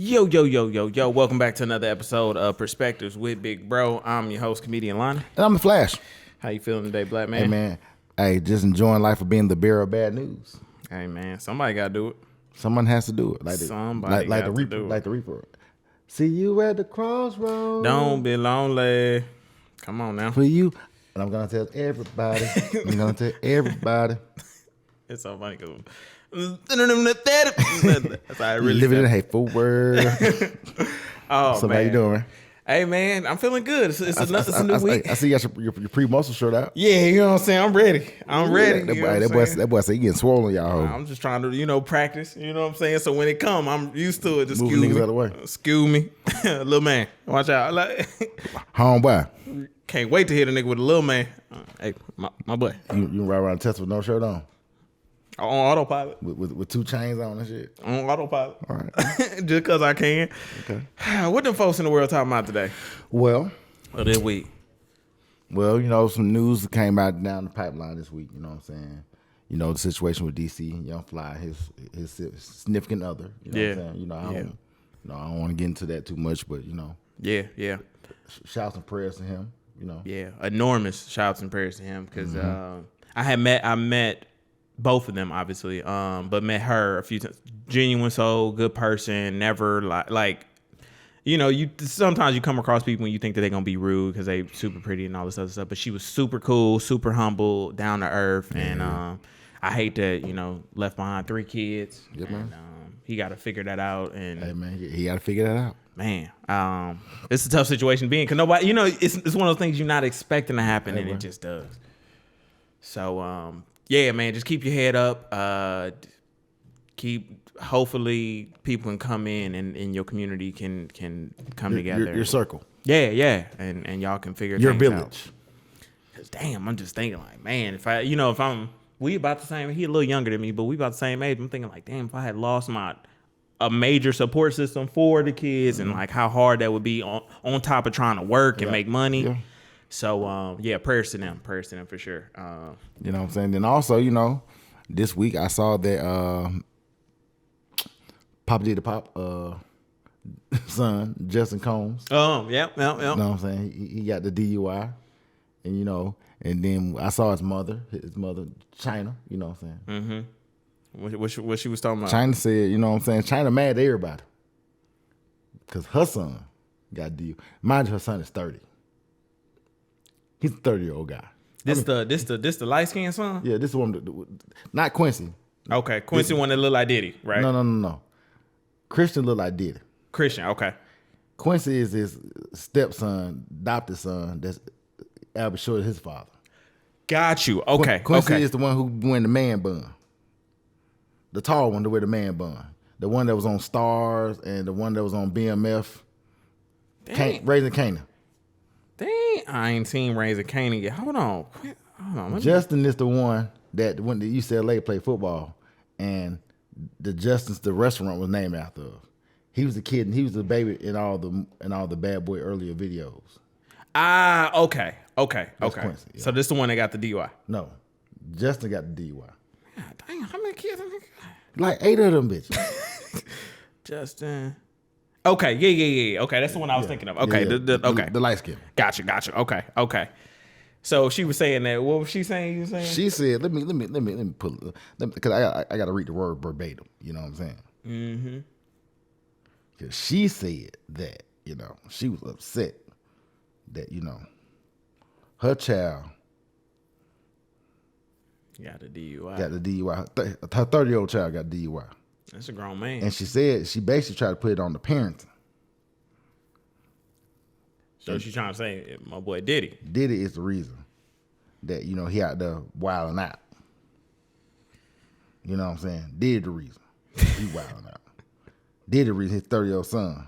Yo, yo, yo, yo, yo. Welcome back to another episode of Perspectives with Big Bro. I'm your host, comedian Lonnie. And I'm the Flash. How you feeling today, black man? Hey, man. Hey, just enjoying life of being the bearer of bad news. Hey, man. Somebody got to do it. Someone has to do it. Like Somebody like got the to Reaper, do it. like the Reaper. See you at the crossroads. Don't be lonely. Come on now. For you. And I'm going to tell everybody. I'm going to tell everybody. It's so funny because that's how I really Living in a feel. hateful world. Oh, So man. how you doing, man? Hey, man. I'm feeling good. It's a new week. I see you got your pre-muscle shirt out. Yeah, you know what I'm saying? I'm ready. I'm ready. That you know what I'm boy saying? say you getting swollen, y'all. I'm just trying to, practice. You know what I'm saying? So when it come, I'm used to it. Just Moving excuse niggas me. out of the way. Excuse me. Little man. Watch out. Like, Homeboy. can't wait to hit a nigga with a little man. Hey, my boy. You ride around the test with no shirt on. On autopilot. With two chains on and shit. On autopilot. All right. Just because I can. Okay. What them folks in the world talking about today? Well, Or this week? Some news that came out down the pipeline this week, you know what I'm saying? The situation with DC, Young Fly, his significant other. You know what I'm saying? I don't want to get into that too much, but Yeah. shouts and prayers to him, Yeah. Enormous shouts and prayers to him because I met both of them, obviously, but met her a few times. Genuine soul, good person, never like you sometimes you come across people and you think that they're gonna be rude because they super pretty and all this other stuff, but she was super cool, super humble, down to earth, and I hate that left behind 3 kids. Yeah, man. And, he got to figure that out, and Hey, man, he got to figure that out. man, it's a tough situation to be in because nobody, it's one of those things you're not expecting to happen, and it just does. So, yeah, man, just keep your head up. Hopefully people can come in and your community can come together. Your circle. Yeah, and y'all can figure Your things village. out. 'Cause damn, I'm just thinking like, man, we about the same. He a little younger than me, but we about the same age. I'm thinking like, damn, if I had lost a major support system for the kids, and like how hard that would be on top of trying to work and make money. Yeah. So prayers to them for sure. You know what I'm saying? Then also, this week I saw that Papa Diddy Pop son, Justin Combs. Yeah. You know what I'm saying? He got the DUI, and then I saw his mother, China. You know what I'm saying? Mm-hmm. What she was talking about? China said, you know what I'm saying? China mad at everybody because her son got DUI. Mind you, her son is 30. He's a 30-year-old guy. This the light skinned son? Yeah, this is one. Not Quincy. Okay, Quincy one that look like Diddy, right? No. Christian look like Diddy. Christian, okay. Quincy is his stepson, adopted son. That's Albert Short, his father. Got you. Okay. Quincy okay. is the one who wearing the man bun. The tall one to wear the man bun. The one that was on Stars and the one that was on BMF. Raising Canaan. Dang, I ain't seen Raising Canaan yet. Hold on. Justin is the one that went to UCLA play football, and the restaurant was named after. He was the kid, and he was the baby in all the Bad Boy earlier videos. Okay. Quincy, yeah. So this the one that got the DUI. No, Justin got the DUI. God, dang, how many kids? Like 8 of them bitches. Justin. Okay, yeah. Okay, that's the one I was thinking of. Okay, Yeah. okay. The light skin. Gotcha. Okay. So she was saying that. What was she saying? You saying? She said, "Let me pull it because I got to read the word verbatim." You know what I'm saying? Mm-hmm. Because she said that she was upset that her child got the DUI. got the DUI. Her 30-year-old child got DUI. That's a grown man. And she said she basically tried to put it on the parenting. So she's trying to say my boy Diddy. Diddy is the reason that he out there wilding out. You know what I'm saying? Diddy the reason he wilding out. Diddy the reason his 30-year-old son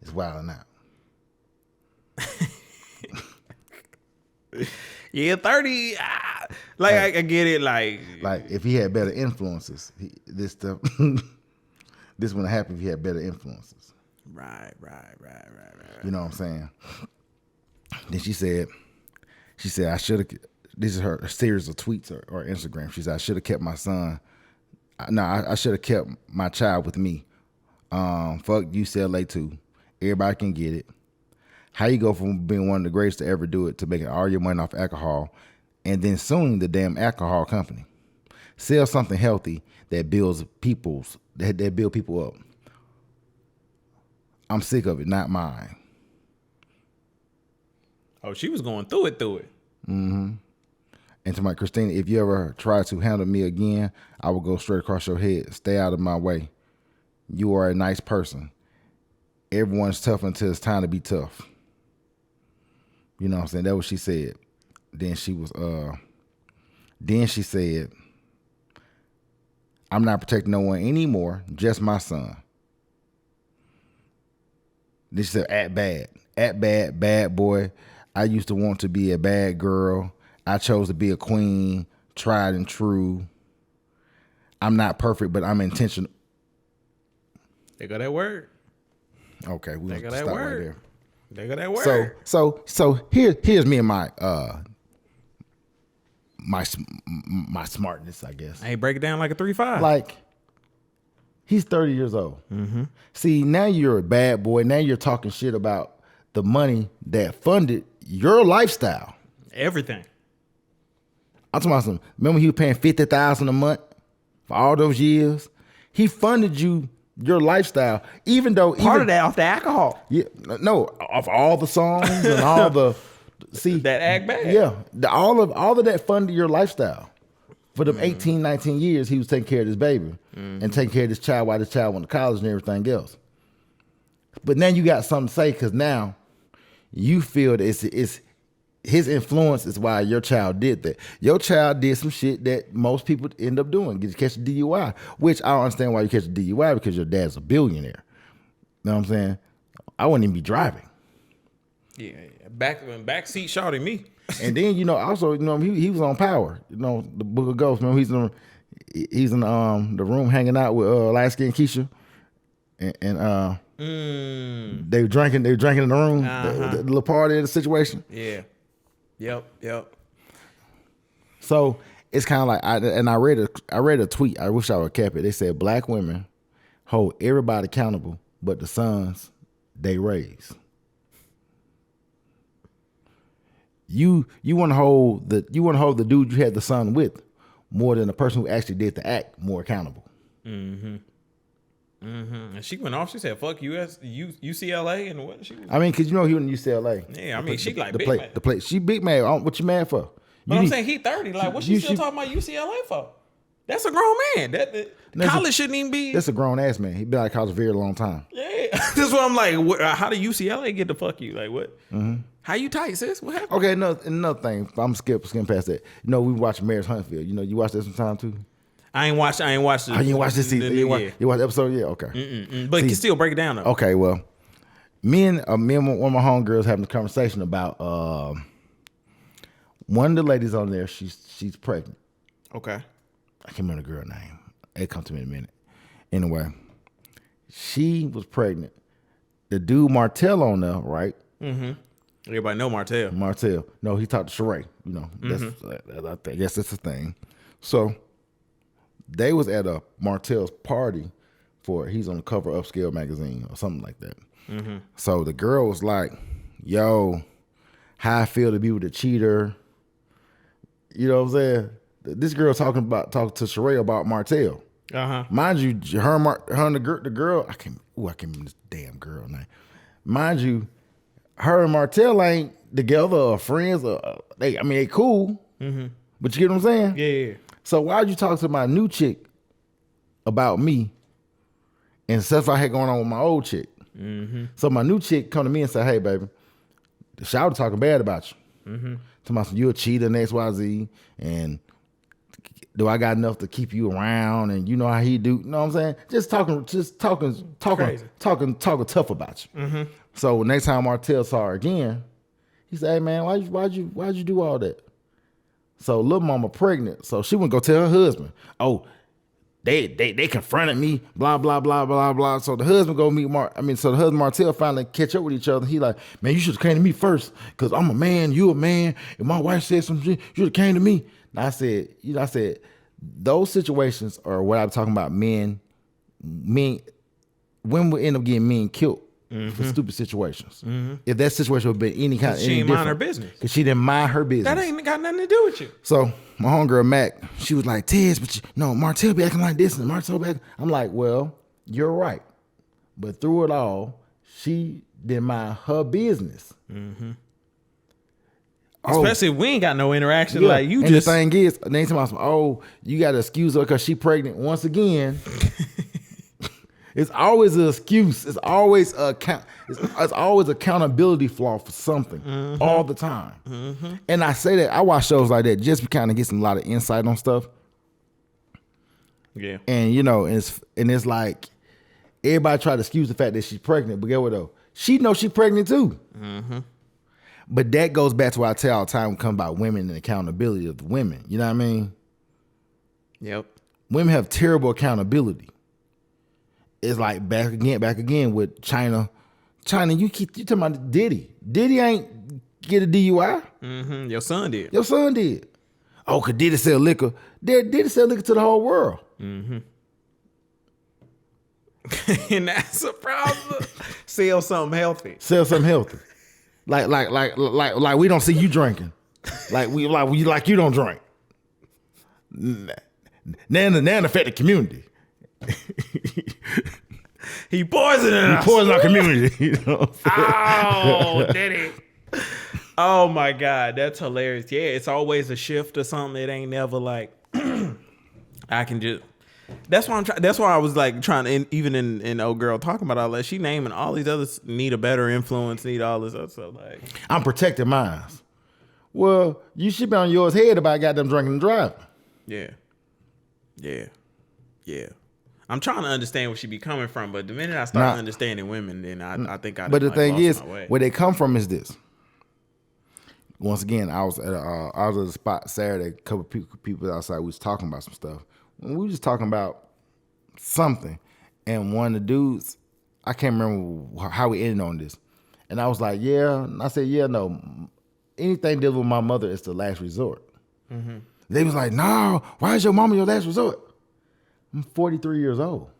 is wilding out. Yeah, 30. I get it. Like if he had better influences, this stuff this wouldn't happen if he had better influences. Right. You know what I'm saying? Then she said I should have. This is her series of tweets or Instagram. She said I should have kept my son. No, I should have kept my child with me Fuck UCLA too. Everybody can get it. How you go from being one of the greatest to ever do it to making all your money off alcohol and then suing the damn alcohol company? Sell something healthy that builds that build people up. I'm sick of it, not mine. Oh, she was going through it. Mm-hmm. And to my Christina, if you ever try to handle me again, I will go straight across your head. Stay out of my way. You are a nice person. Everyone's tough until it's time to be tough. You know what I'm saying? That's what she said. Then she said, I'm not protecting no one anymore, just my son. Then she said, bad boy. I used to want to be a bad girl. I chose to be a queen, tried and true. I'm not perfect, but I'm intentional. They got that word. Okay, we'll They got stop that right word. there. They got that word. So here's me and my smartness, I guess. I ain't break it down like a 3-5. Like, he's 30 years old. Mm-hmm. See, now you're a bad boy. Now you're talking shit about the money that funded your lifestyle. Everything. I'm talking about some. Remember, he was paying $50,000 a month for all those years. He funded your lifestyle, even though Part of that off the alcohol. Yeah, no, of all the songs and all the That act bad. Yeah, all of that funded your lifestyle. For them 18, 19 years, he was taking care of this baby and taking care of this child while this child went to college and everything else. But now you got something to say because now you feel that it's his influence is why your child did that. Your child did some shit that most people end up doing. You catch a DUI, which I don't understand why you catch a DUI because your dad's a billionaire. You know what I'm saying? I wouldn't even be driving. Yeah, back seat shorty me. And then also he was on Power. The Book of Ghosts. Remember he's in the room hanging out with light skinned Keisha, and they were drinking in the room. The little party of the situation. Yeah. Yep. So it's kind of like I read a tweet. I wish I would have kept it. They said black women hold everybody accountable, but the sons they raise. You want to hold the dude you had the son with more than the person who actually did the act more accountable. Mm-hmm. And she went off. She said, "Fuck UCLA," and what she was. I mean, because he was in UCLA. Yeah, I mean, she like big mad. The play. She big mad. What you mad for? But I'm saying he 30. Like, what she still talking about UCLA for? That's a grown man. College shouldn't even be. That's a grown ass man. He been out of college a very long time. Yeah, that's what I'm like. How did UCLA get to fuck you? Like what? Mm-hmm. How you tight, sis? What happened? Okay, another thing. I'm skipping past that. We watch Mayor's Huntsville. You watch that sometime too. I ain't watched it. You ain't watched this season. You watched the episode? Yeah, okay. But you can still break it down though. Okay, well, me and one of my homegirls having a conversation about one of the ladies on there. She's pregnant. Okay. I can't remember the girl name. It'll come to me in a minute. Anyway, she was pregnant. The dude Martell on there, right? Mm-hmm. Everybody know Martell. Martell. No, he talked to Sheree. I guess that's the thing. So they was at a Martell's party he's on the cover of Upscale magazine or something like that. Mm-hmm. So the girl was like, yo, how I feel to be with a cheater. You know what I'm saying? This girl talking to Sheree about Martell. Uh-huh. Mind you, her and the girl, I can't remember this damn girl name. Mind you, her and Martell ain't together or friends or they cool. Mm-hmm. But you get what I'm saying? Yeah. So why'd you talk to my new chick about me and stuff I had going on with my old chick? Mm-hmm. So my new chick come to me and say, hey, baby, the shower talking bad about you. Mm-hmm. Talking about you a cheater and XYZ, and do I got enough to keep you around? And you know how he do. You know what I'm saying? Just talking tough about you. Mm-hmm. So next time Martell saw her again, he said, hey man, why'd you do all that? So little mama pregnant. So she wouldn't go tell her husband, oh, they confronted me, blah, blah, blah, blah, blah. So the husband go meet so the husband Martell finally catch up with each other. He like, man, you should have came to me first, because I'm a man, you a man. If my wife said some shit, you should have came to me. And I said, those situations are what I'm talking about, men women would end up getting men killed for stupid situations. If that situation would have been any kind of she didn't mind her business. Because she didn't mind her business. That ain't got nothing to do with you. So my homegirl Mac, she was like, Tez, but Martell be acting like this and Martell be acting. I'm like, well, you're right. But through it all, she didn't mind her business. Especially if we ain't got no interaction. Like you and just. The thing is, they talking about, you got to excuse her because she pregnant once again. It's always an excuse. It's always it's always accountability flaw for something all the time. And I say that I watch shows like that just to kind of get some lot of insight on stuff. Yeah. And it's like everybody try to excuse the fact that she's pregnant, but get what though? She knows she's pregnant too. But that goes back to what I tell all the time when it comes about women and accountability of the women. You know what I mean? Yep. Women have terrible accountability. It's like back again with China. China, you talking about Diddy. Diddy ain't get a DUI. Your son did. Your son did. Oh, cause Diddy sell liquor. Diddy sell liquor to the whole world. And that's a problem. Sell something healthy. Sell something healthy. Like we don't see you drinking. Like you don't drink. Now affect the community. He poisoned us. He poisoned our community. You know oh, Diddy. Oh my God, that's hilarious. Yeah, it's always a shift or something. It ain't never like I can just. That's why I'm trying. That's why I was like trying to, even in old girl talking about all that. She naming all these others need a better influence, need all this other stuff. Like I'm protecting mine. Well, you should be on yours head about goddamn drinking and driving. Yeah. I'm trying to understand where she be coming from, but the minute I start understanding women, then I think I. But the thing is, where they come from is this. Once again, I was at a spot Saturday. A couple people outside. We was talking about some stuff. We were just talking about something, and one of the dudes, I can't remember how we ended on this, and I was like, yeah. And I said, yeah, no, anything dealing with my mother is the last resort. They was like, no, why is your mama your last resort? I'm 43 years old.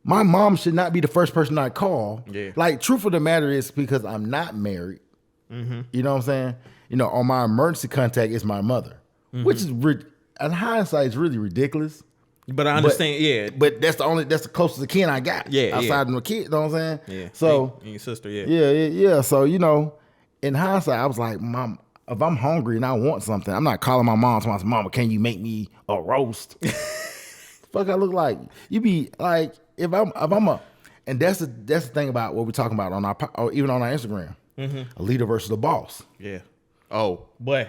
My mom should not be the first person I call. Yeah. Like, truth of the matter is because I'm not married. You know what I'm saying? On my emergency contact is my mother, which is in hindsight is really ridiculous. But I understand, But that's the closest kin I got. Yeah, outside of my kid, you know what I'm saying? Yeah. So and your sister, yeah. So in hindsight, I was like, Mom, if I'm hungry and I want something, I'm not calling my mom. Telling Mama, can you make me a roast? Fuck, I look like you be like if I'm and that's the thing about what we're talking about on or even on our Instagram. A leader versus a boss. Yeah. Oh, boy.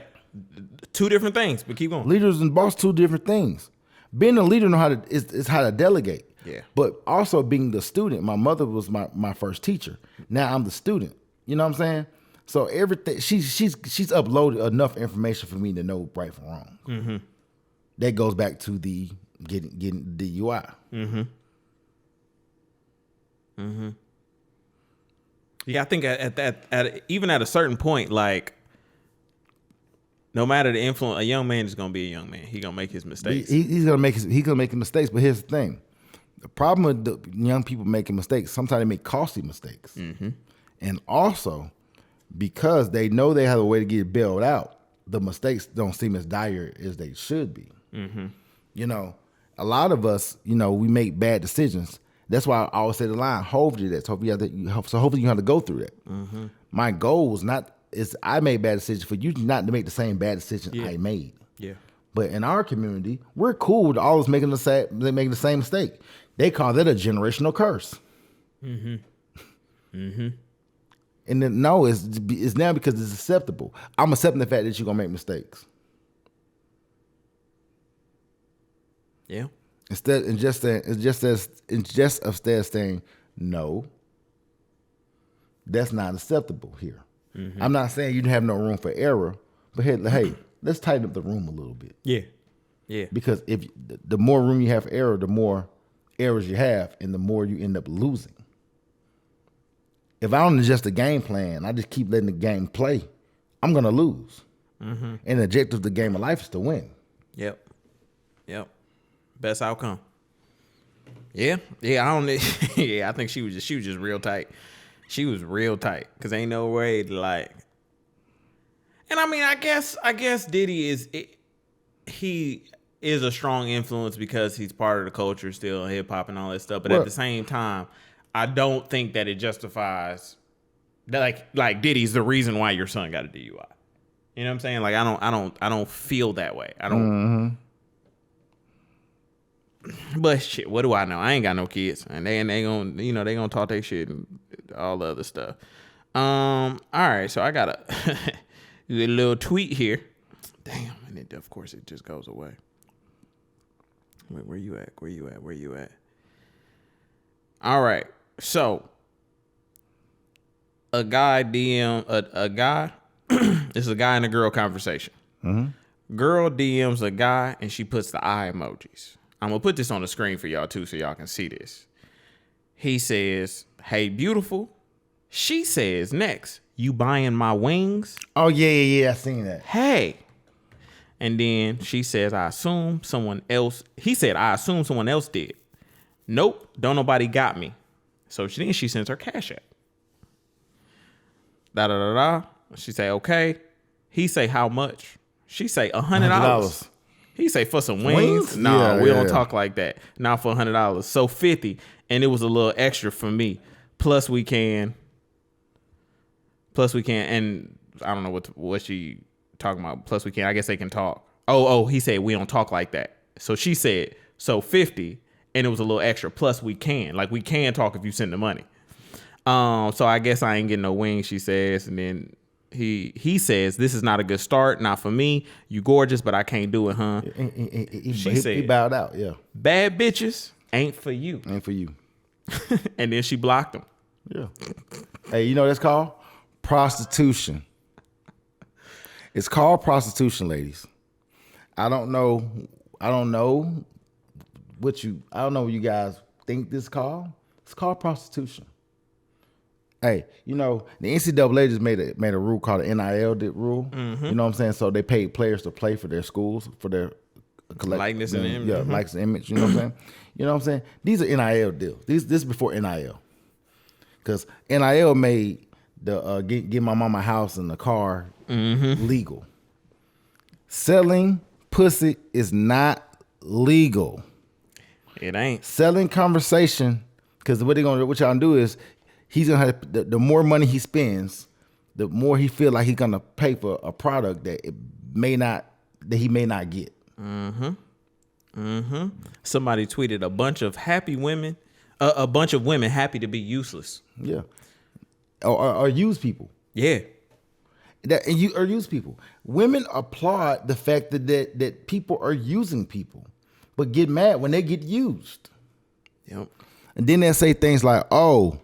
Two different things, but keep going. Leaders and boss, two different things. Being a leader is how to delegate. Yeah. But also being the student. My mother was my first teacher. Now I'm the student. You know what I'm saying? So everything she's uploaded enough information for me to know right from wrong. That goes back to the getting the DUI. Yeah, I think even at a certain point, like no matter the influence, a young man is gonna be a young man. He gonna make his mistakes. He's gonna make mistakes. But here's the thing: the problem with the young people making mistakes, sometimes they make costly mistakes, and also because they know they have a way to get it bailed out, the mistakes don't seem as dire as they should be. A lot of us, we make bad decisions. That's why I always say the line, Hov did that. So hopefully you have to go through that. My goal is I made bad decisions for you not to make the same bad decision I made. Yeah. But in our community, we're cool with always making the same mistake. They call that a generational curse. And then no, it's now because it's acceptable. I'm accepting the fact that you're gonna make mistakes. Yeah. Instead of saying no, that's not acceptable here. I'm not saying you have no room for error, but hey, let's tighten up the room a little bit. Yeah. Because if the more room you have for error, the more errors you have, and the more you end up losing. If I don't adjust the game plan, I just keep letting the game play, I'm gonna lose. And the objective of the game of life is to win. Yep. Best outcome. Yeah, yeah. I don't. Yeah, I think she was just real tight. She was real tight because ain't no way to like. And I mean, I guess Diddy he is a strong influence because he's part of the culture still, hip hop and all that stuff. But at Well, the same time, I don't think that it justifies that like Diddy's the reason why your son got a DUI. You know what I'm saying? Like I don't feel that way. I don't. But shit, what do I know? I ain't got no kids, and they gonna they gonna talk their shit and all the other stuff. All right, so I got a little tweet here. Damn, and it, of course it just goes away. Wait, where you at? Where you at? All right, so a guy DM a guy. It's a guy and a girl conversation. Girl DMs a guy and she puts the eye emojis. I'm gonna put this on the screen for y'all too, so y'all can see this. He says, "Hey, beautiful." She says, "Next, you buying my wings?" oh yeah. I seen that. Hey. And then she says, "I assume someone else." He said, "I assume someone else did." Nope, don't nobody got me. So she sends her Cash App. Da da da da. She say, "Okay." He say, "How much?" She say, $100. He say, "For some wings?" No, we don't talk like that. Not for $100. So 50, and it was a little extra for me. Plus we can, and I don't know what she talking about. Plus we can. I guess they can talk. Oh, he said we don't talk like that. So she said, so 50, and it was a little extra. Plus we can, like we can talk if you send the money. So I guess I ain't getting no wings, she says, and then he says, "This is not a good start, not for me. You gorgeous, but I can't do it, huh?" She said he bowed out. Yeah, "Bad bitches ain't for you." ain't for you. And then she blocked him. Yeah. Hey, you know what that's called? Prostitution. It's called prostitution, ladies. I don't know what you guys think this is called. It's called prostitution. Hey, the NCAA just made a rule called the NIL rule. Mm-hmm. You know what I'm saying? So they paid players to play for their schools, for their likeness and image. Yeah, likeness and image. You know what I'm saying? You know what I'm saying? These are NIL deals. This is before NIL. Because NIL made the get my mama a house and a car legal. Selling pussy is not legal. It ain't. Selling conversation, because what y'all gonna do is he's gonna have the more money he spends, the more he feel like he's gonna pay for a product that he may not get. Somebody tweeted a bunch of women happy to be useless. Yeah, or use people. Yeah, or use people. Women applaud the fact that people are using people, but get mad when they get used. Yep. And then they say things like, "Oh,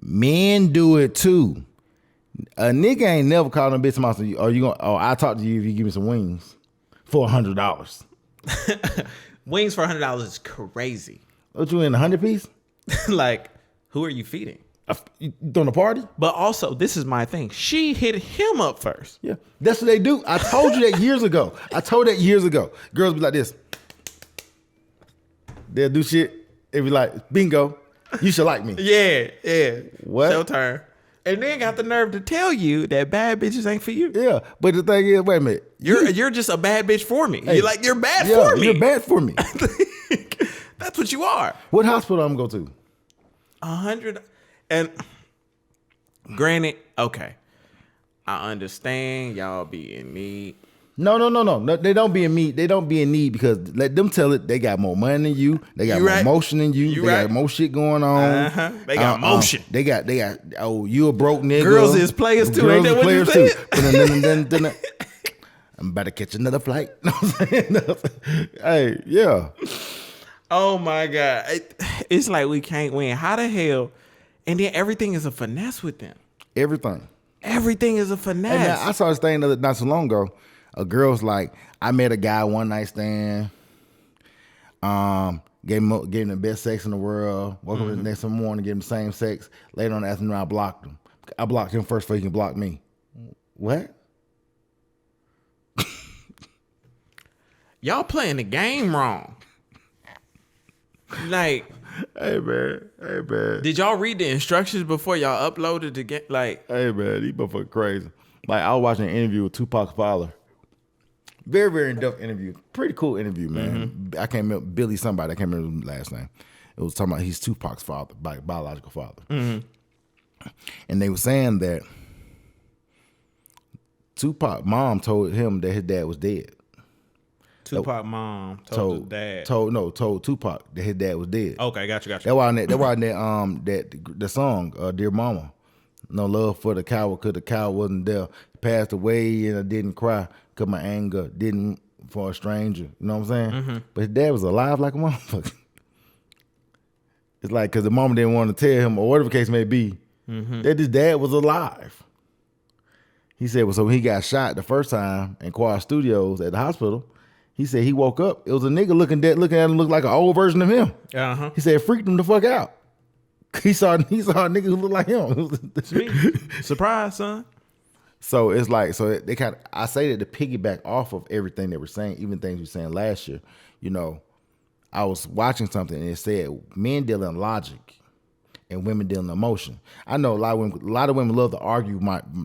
men do it too." A nigga ain't never called a bitch and said, I'll talk to you if you give me some wings for $100. Wings for $100 is crazy. What you in, 100 piece? Like, who are you feeding? You throwing a party? But also, this is my thing. She hit him up first. Yeah, that's what they do. I told you that years ago. Girls be like this. They'll do shit. They be like, "Bingo, you should like me." Yeah. What? Your turn. And then got the nerve to tell you that bad bitches ain't for you. Yeah, but the thing is, wait a minute. You're just a bad bitch for me. Hey, you're bad for me. You're bad for me. That's what you are. What hospital I'm gonna go to? 100. And granted, okay, I understand y'all be in need. No. They don't be in need. They don't be in need because let them tell it. They got more money than you. They got more motion than you. They got more shit going on. They got motion. They got. Oh, you a broke nigga. Girls is players too. Ain't that what you said? I'm about to catch another flight. Hey, yeah. Oh my God, it's like we can't win. How the hell? And then everything is a finesse with them. Everything is a finesse. And I saw this thing not so long ago. A girl's like, I met a guy one night stand. Gave him the best sex in the world. Woke up the next morning, gave him the same sex. Later on the afternoon, I blocked him. I blocked him first before he can block me. What? Y'all playing the game wrong. Like, Hey man. did y'all read the instructions before y'all uploaded to get like? Hey man, these motherfuckers crazy. Like I was watching an interview with Tupac's father. Very, very in-depth interview. Pretty cool interview, man. I can't remember Billy somebody. I can't remember his last name. It was talking about he's Tupac's father, biological father. And they were saying that Tupac mom told him that his dad was dead. Tupac mom told his dad. Told Tupac that his dad was dead. Okay, got you. That's why the song, Dear Mama. No love for the coward, cause the coward wasn't there. He passed away and I didn't cry, cause my anger didn't for a stranger. You know what I'm saying? But his dad was alive like a motherfucker. It's like, cause the mama didn't want to tell him, or whatever the case may be, that his dad was alive. He said, well, so when he got shot the first time in Quad Studios at the hospital, he said he woke up, it was a nigga looking at him, looked like an old version of him. He said it freaked him the fuck out. He saw a nigga who looked like him. It's me. Surprise, son. So it's like, they kind of, I say that to piggyback off of everything they were saying, even things we were saying last year. You know, I was watching something and it said men deal in logic and women deal in emotion. I know a lot of women love to argue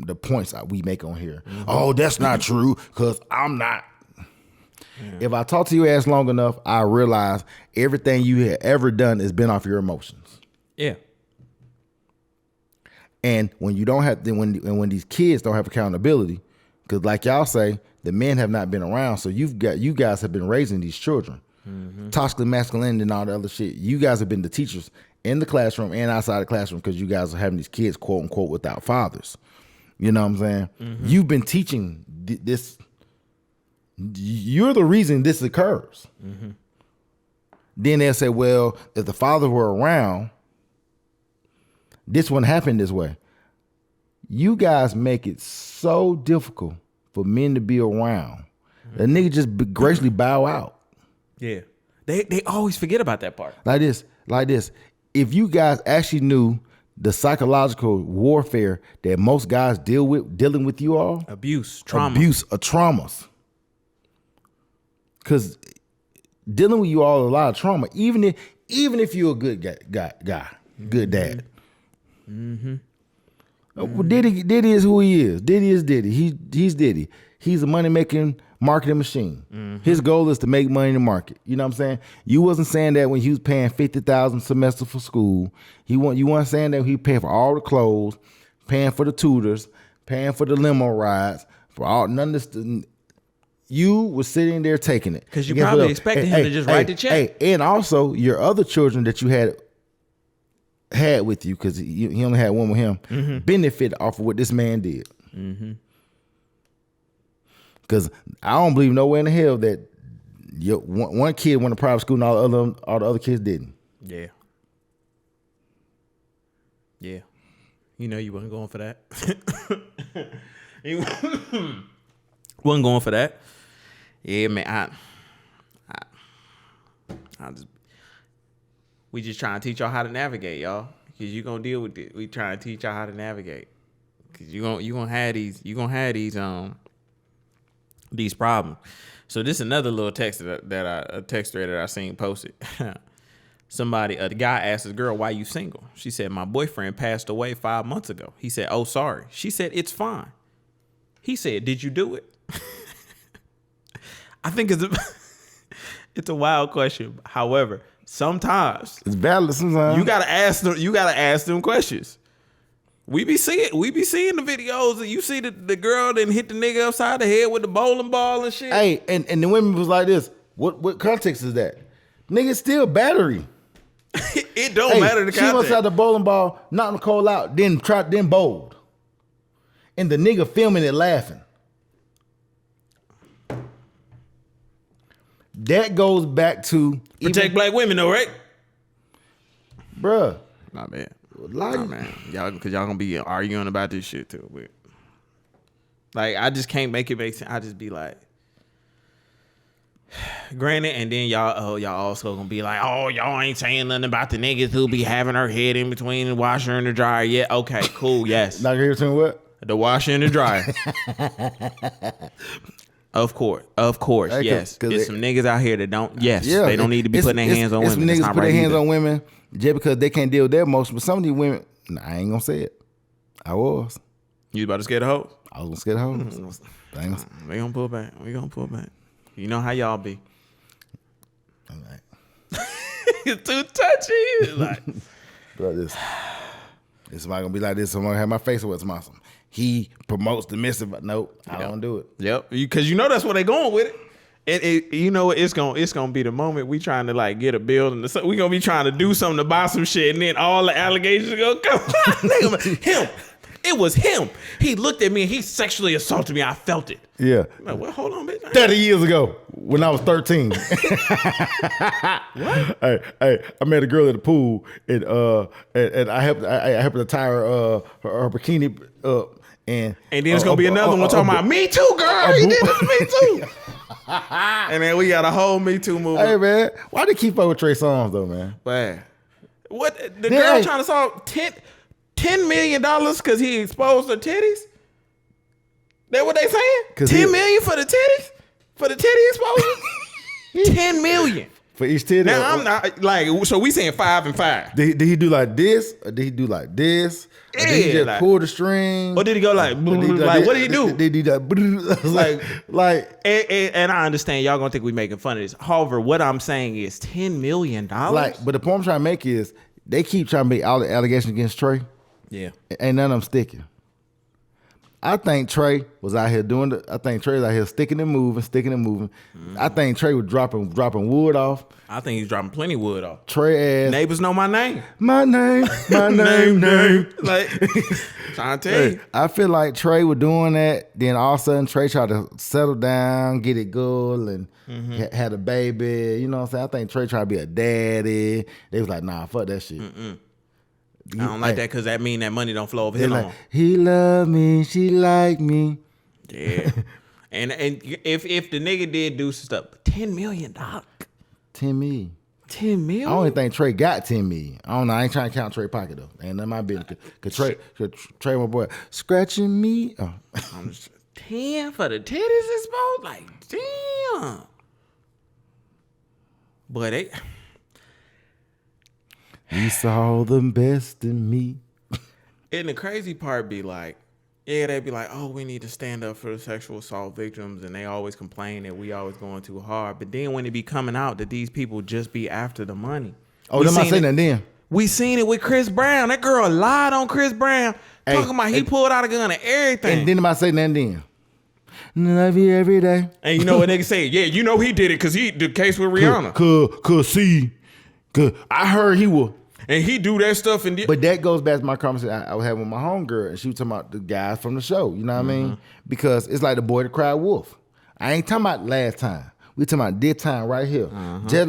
the points that we make on here. Oh, that's not true because I'm not. If I talk to your ass long enough, I realize everything you have ever done has been off your emotions. Yeah. And when you don't have, when these kids don't have accountability, because like y'all say, the men have not been around, so you guys have been raising these children, toxic masculinity and all the other shit. You guys have been the teachers in the classroom and outside the classroom because you guys are having these kids, quote unquote, without fathers. You know what I'm saying? You've been teaching this. You're the reason this occurs. Then they'll say, well, if the fathers were around, this wouldn't happen this way. You guys make it so difficult for men to be around. The nigga just gracefully bow out. Yeah. They always forget about that part. Like this. If you guys actually knew the psychological warfare that most guys dealing with you all. Traumas. Because dealing with you all is a lot of trauma, even if you're a good guy, good dad. Well, Diddy is who he is. Diddy is Diddy. He's Diddy. He's a money-making marketing machine. His goal is to make money in the market. You know what I'm saying? You wasn't saying that when he was paying $50,000 a semester for school. You weren't saying that he paid for all the clothes, paying for the tutors, paying for the limo rides, for all none of this. You were sitting there taking it. Because you probably expected him to just write the check. And also your other children that you had with you, because he only had one with him, benefit off of what this man did. Because I don't believe nowhere in the hell that one kid went to private school and all the other kids didn't. Yeah. Yeah. You know you wasn't going for that. You wasn't going for that. Yeah, man. We just trying to teach y'all how to navigate, y'all. Cause you gonna deal with it. We trying to teach y'all how to navigate. Cause you gonna have these problems. So this is another little text a text thread that I seen posted. The guy asked his girl, "Why you single?" She said, "My boyfriend passed away 5 months ago." He said, "Oh, sorry." She said, "It's fine." He said, "Did you do it?" I think it's a wild question. However, sometimes it's valid. Sometimes you gotta ask them questions. We be seeing the videos and you see the girl then hit the nigga upside the head with the bowling ball and shit. Hey, and the women was like this. What context is that? Nigga, still battery. It don't matter the context. She went outside the bowling ball, knocked Nicole out, then bowled. And the nigga filming it laughing. That goes back to protect black women though, right? Bruh. Not bad. Nah, man. Y'all gonna be arguing about this shit too. But like I just can't make it make sense. I just be like, granted, and then y'all also gonna be like, oh, y'all ain't saying nothing about the niggas who be having her head in between the washer and the dryer. Yeah, okay, cool, yes. Not here to what? The washer and the dryer. Of course, Hey, yes. There's some niggas out here that don't. Yes, Yeah, they don't need to be putting their hands on women. Some It's niggas not put right their hands either. on women just because they can't deal with their emotions. But some of these women, nah, I ain't gonna say it. I was. You about to scare the hoes? I was gonna scare the hoes. We gonna pull back. You know how y'all be. I'm like, It's too touchy. It's like, bro, this somebody gonna be like this. Somebody have my face with some awesome. He promotes the missive, but nope, I don't do it. yep. Because you know that's where they going with it. You know it's gonna be the moment we trying to like get a building. We gonna be trying to do something to buy some shit, and then all the allegations gonna come. Him. It was him. He looked at me and he sexually assaulted me. I felt it. Yeah. I'm like, well, hold on, bitch. 30 years ago, when I was 13. What? Hey, I met a girl at the pool, and I helped her tie her bikini up, and then it's gonna be another one talking about me too, girl. He did this to me too. And then we got a whole Me Too movement. Hey man, why they keep up with Trey Songz though, man? Man, what the girl trying to solve $10 million because he exposed her titties? That what they saying? $10 million for the titties? For the titty exposure? $10 million For each titty? Now I'm not like, so we saying 5 and 5. Did he do like this? Or did he do like this? Or did he just pull the string? Or did he go like what did he do? Did he do like and I understand y'all gonna think we making fun of this. However, what I'm saying is $10 million. Like, but the point I'm trying to make is they keep trying to make all the allegations against Trey. Yeah. Ain't none of them sticking. I think Trey was out here I think Trey was out here sticking and moving. Mm-hmm. I think Trey was dropping wood off. I think he's dropping plenty wood off. Trey ass. Neighbors know my name. My name. Like, trying to tell you. I feel like Trey was doing that. Then all of a sudden, Trey tried to settle down, get it good, and had a baby. You know what I'm saying? I think Trey tried to be a daddy. They was like, nah, fuck that shit. I don't like that because that mean that money don't flow over here no more. He love me, she like me. Yeah. and if the nigga did do some stuff, $10 million. 10 million. 10 million? I don't even think Trey got 10 million. I don't know. I ain't trying to count Trey pocket though. Ain't none of my business. Cause Trey, my boy, scratching me. Oh. 10 for the titties exposed? Like, damn. But he saw the best in me. And the crazy part be like, yeah, they'd be like, oh, we need to stand up for the sexual assault victims, and they always complain that we always going too hard. But then when it be coming out that these people just be after the money. Oh, them I saying that then. We seen it with Chris Brown. That girl lied on Chris Brown, talking about he pulled out a gun and everything. And then am I saying that then? Love you every day. And you know what niggas say? Yeah, you know he did it because the case with Rihanna. Cause I heard he was. And he do that stuff and but that goes back to my conversation I was having with my homegirl, and she was talking about the guys from the show. You know what I mean? Because it's like the boy that cried wolf. I ain't talking about last time. We talking about this time right here. Just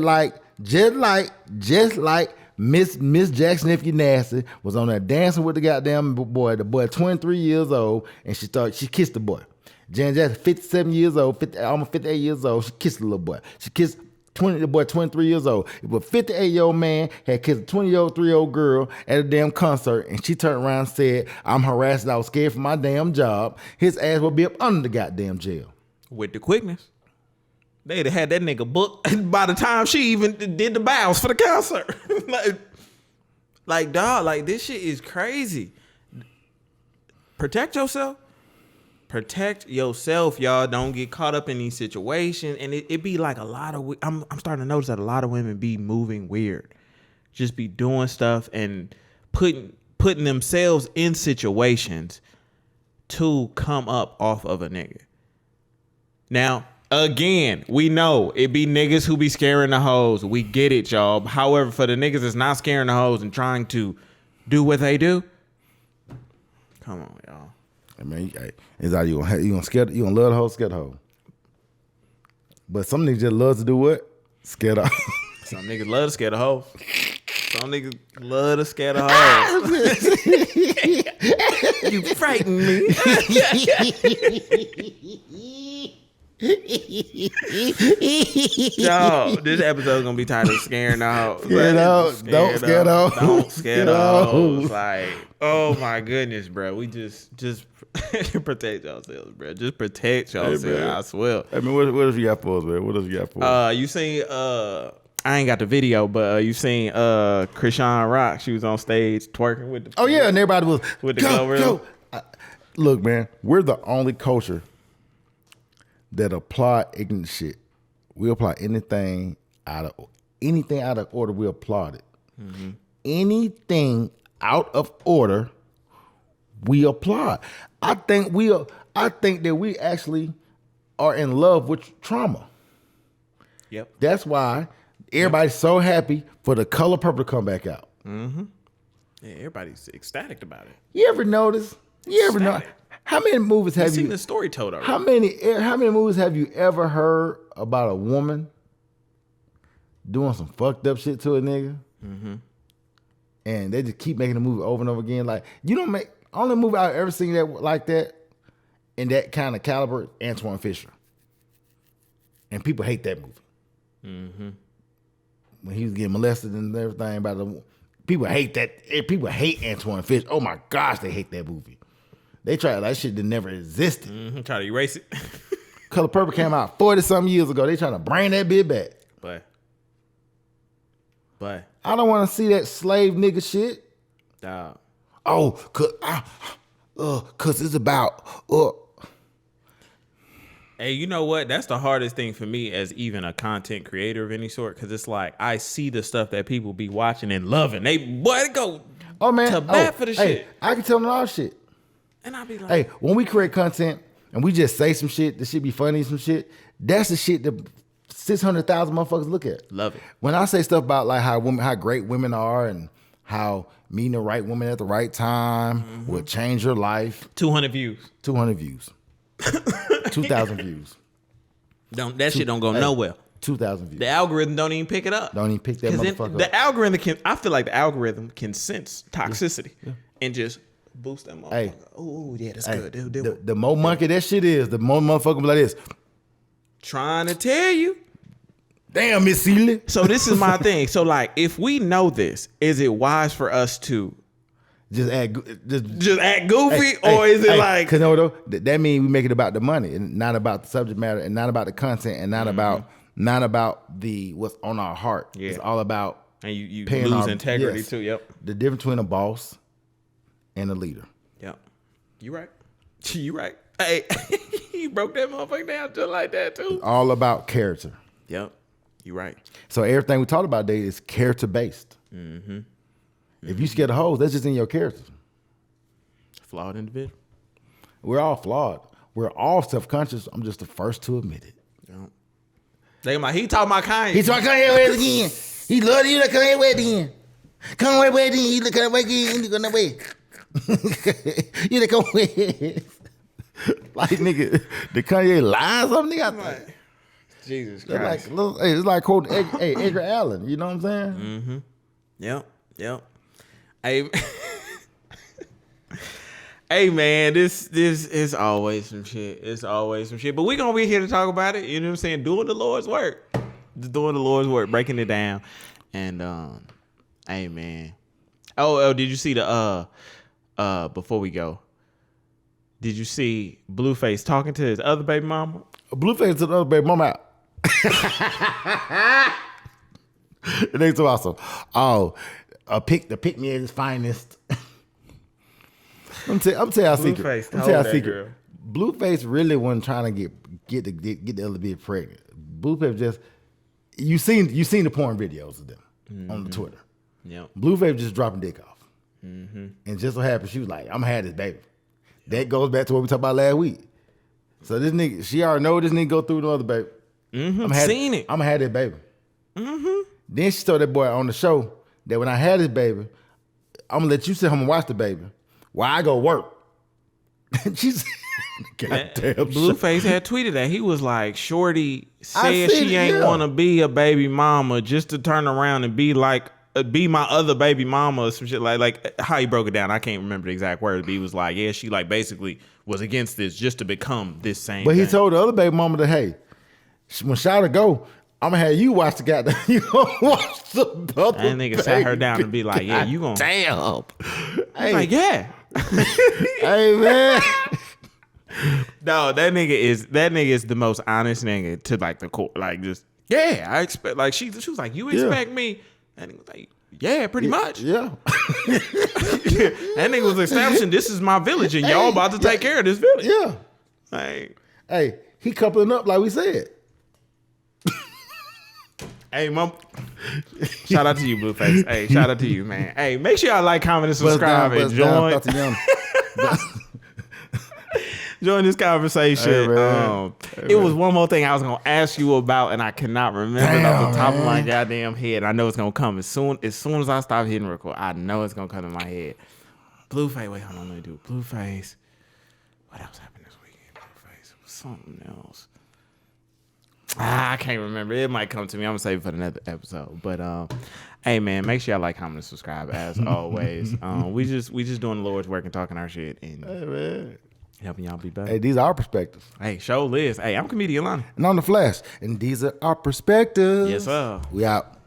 like Miss Jackson, if you nasty, was on there dancing with the goddamn boy. The boy 23 years old, and she kissed the boy. Janet Jackson, 57 years old, almost 58 years old. She kissed the little boy. She kissed the boy 23 years old. If a 58-year-old man had kissed a 23-year-old girl at a damn concert, and she turned around and said, I'm harassed, I was scared for my damn job, his ass would be up under the goddamn jail. With the quickness. They'd have had that nigga booked by the time she even did the bows for the concert. like, dog, like, this shit is crazy. Protect yourself. Protect yourself, y'all. Don't get caught up in these situations. And it be like a lot of, I'm starting to notice that a lot of women be moving weird. Just be doing stuff and putting themselves in situations to come up off of a nigga. Now, again, we know it be niggas who be scaring the hoes. We get it, y'all. However, for the niggas that's not scaring the hoes and trying to do what they do, come on, y'all. I mean, it's like you gonna love the hoe, scare the hoe. But some niggas just love to do what? Scare the hoe. Some niggas love to scare the hoe. Some niggas love to scare the hoe. You frighten me. Yo, this episode's gonna be titled "Scaring the Hoes." Don't scare the hoes. Don't scare the hoes. Like, oh my goodness, bro. We just protect yourselves, bro. Just protect yourselves. Hey, I swear. I mean, what else you got for us, man? What else you got for us? You seen I ain't got the video, but you seen Krishan Rock. She was on stage twerking with the Oh yeah, and everybody was with the Glorilla. Look, man, we're the only culture that apply ignorant shit. We apply anything out of order. We applaud it. Mm-hmm. Anything out of order, we applaud. I think that we actually are in love with trauma. Yep. That's why everybody's so happy for The Color Purple to come back out. Mm-hmm. Yeah, everybody's ecstatic about it. You ever notice? You ever know? How many movies have you seen the story told already? How many movies have you ever heard about a woman doing some fucked up shit to a nigga? Mm-hmm. And they just keep making the movie over and over again. Like, you don't make only movie I've ever seen that like that in that kind of caliber, Antoine Fisher. And people hate that movie. Mm-hmm. When he was getting molested and everything about the people hate that. People hate Antoine Fisher. Oh my gosh, they hate that movie. They tried that shit that never existed. Mm-hmm. Try to erase it. Color Purple came out 40-something years ago. They trying to bring that bit back. But I don't want to see that slave nigga shit. Dog. Oh, cause it's about. Hey, you know what? That's the hardest thing for me as even a content creator of any sort, because it's like I see the stuff that people be watching and loving. They go to bat for the shit. I can tell them all shit. And I'll be like, hey, when we create content and we just say some shit, the shit be funny, some shit, that's the shit that 600,000 motherfuckers look at. Love it. When I say stuff about like how great women are and how meeting the right woman at the right time will change your life. 200 views. 200 views. 2,000 views. Shit don't go nowhere. 2,000 views. The algorithm don't even pick it up. Don't even pick that motherfucker up. The algorithm I feel like the algorithm can sense toxicity and just boost that motherfucker. Hey. Oh, yeah, that's good. The more monkey that shit is, the more motherfucker be like this. Trying to tell you. Damn, Miss Seeley. So this is my thing. So like, if we know this, is it wise for us to just act goofy, or is it like? Because no, that means we make it about the money and not about the subject matter and not about the content and not about the what's on our heart. Yeah. It's all about and you lose integrity too. Yep. The difference between a boss and a leader. Yep. You right. You right. Hey, you broke that motherfucker down just like that too. It's all about character. Yep. You right. So everything we talked about today is character based. Mm-hmm. If you scared of hoes, that's just in your character. Flawed individual. We're all flawed. We're all self-conscious. I'm just the first to admit it. Yep. He talking about Kanye. He talking Kanye West again. He love you like Kanye West again. Kanye West again. He look Kanye West again. He gonna wait. You look Kanye West. Like nigga, did Kanye lie or something? Nigga, Jesus Christ. It's like quoting Edgar Allan. You know what I'm saying? Mm-hmm. Yep. Hey, hey man, this is always some shit. It's always some shit. But we're gonna be here to talk about it. You know what I'm saying? Doing the Lord's work. Just doing the Lord's work, breaking it down. And hey man. Oh, did you see the before we go? Did you see Blueface talking to his other baby mama? Blueface to the other baby mama out. It ain't so awesome. Oh, pick me at his finest. I'm tell you our secret. I'm tell you our secret. Blueface really wasn't trying to get the other bitch pregnant. Blueface just you seen the porn videos of them on the Twitter. Yeah. Blueface just dropping dick off, and just so happened she was like, "I'm gonna have this baby." That goes back to what we talked about last week. So this nigga, she already know this nigga go through the other baby. Seen it. I'm gonna have that baby. Then she told that boy on the show that when I had this baby, I'm gonna let you sit home and watch the baby while I go work. She's goddamn. Blueface had tweeted that he was like, "Shorty said she ain't want to be a baby mama just to turn around and be like be my other baby mama or some shit like how he broke it down. I can't remember the exact words, but he was like, yeah, she like basically was against this just to become this same. But thing. he told the other baby mama that, hey, when Shada go, I'm gonna have you watch the goddamn. You gonna watch the other. And nigga sat her down and be like, yeah, you gonna damn. Hey. Like, yeah. Hey man. No, that nigga is the most honest nigga to like the core. Like just I expect like she was like, you expect me? And he was like, yeah, pretty much. Yeah. That nigga was establishing this is my village and y'all about to take care of this village. Yeah. Like, hey, he coupling up like we said. Hey, mom. Shout out to you, Blueface. Hey, shout out to you, man. Hey, make sure y'all like, comment, and subscribe, and join. Join this conversation. Hey, it was one more thing I was gonna ask you about, and I cannot remember it off the top of my goddamn head. I know it's gonna come as soon as I stop hitting record. I know it's gonna come to my head. Blueface. Wait, hold on. Let me do Blueface. What else happened this weekend? Blueface. It was something else. I can't remember. It might come to me. I'm gonna save it for another episode. But hey man, make sure y'all like, comment, and subscribe as always. We just doing the Lord's work and talking our shit and helping y'all be better. Hey, these are our perspectives. Hey, show Liz. Hey, I'm comedian Lonnie. And on the Flash. And these are our perspectives. Yes, sir. We out.